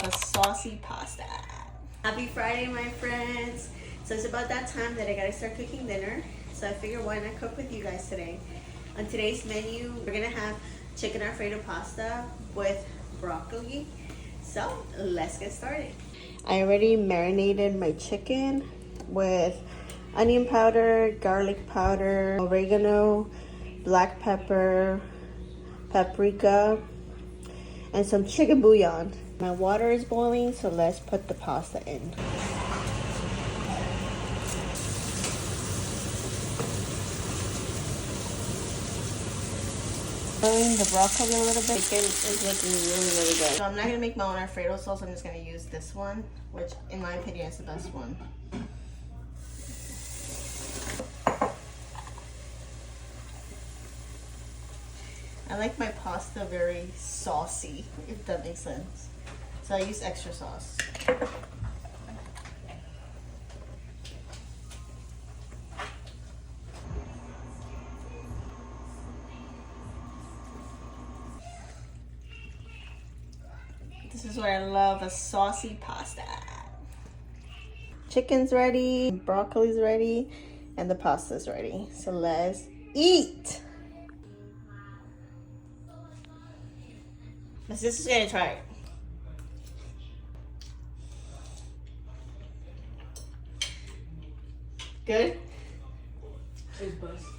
a saucy pasta. Happy Friday, my friends. So it's about that time that I gotta start cooking dinner. So I figured why not cook with you guys today. On today's menu, we're gonna have chicken Alfredo pasta with broccoli. So let's get started. I already marinated my chicken with onion powder, garlic powder, oregano, black pepper, paprika, and some chicken bouillon. My water is boiling, so let's put the pasta in. The broccoli a little bit. Chicken is looking really good. So I'm not gonna make my own Alfredo sauce. I'm just gonna use this one, which in my opinion is the best one. I like my pasta very saucy, if that makes sense. So I use extra sauce. This is what I love, a saucy pasta. Chicken's ready, broccoli's ready, and the pasta's ready. So let's eat. My sister's gonna try it. Good? Cheers, buzz.